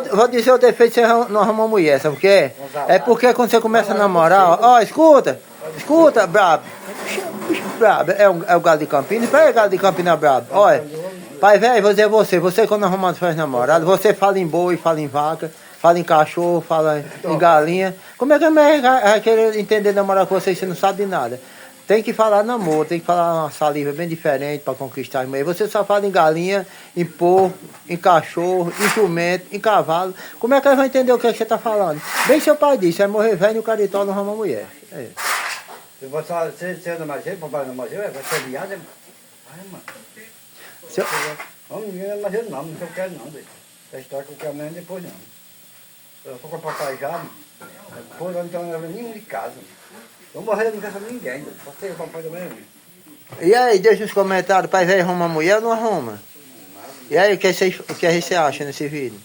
vou dizer o defeito de você não arrumar mulher, sabe por quê? É porque quando você começa a namorar, ó, escuta, brabo. Brabo, é o galo de Campinas, peraí, galo de Campinas brabo. Olha, pai velho, vou dizer você quando arrumando suas namoradas, você fala em boi, fala em vaca, fala em cachorro, fala em galinha. Como é que a mulher vai querer entender namorar com você se você não sabe de nada? Tem que falar namoro, tem que falar uma saliva bem diferente para conquistar as mulheres. Você só fala em galinha, em porco, em cachorro, em jumento, em cavalo. Como é que ela vai entender o que, é que você está falando? Bem seu pai disse, é morrer velho no caritó não arruma mulher. É. Se você anda mais cedo, papai não mais cedo, vai ser viado. Ai, mano. Não, ninguém é mais cedo não eu quero não. Deixa estar com o caminho depois não. Eu tô com o papai já, depois não tem nenhum de casa. Vou morrer, eu não quero saber ninguém. Você e o papai também. E aí, deixa nos comentários, pai velho arruma mulher ou não arruma? E aí, o que você acha nesse vídeo?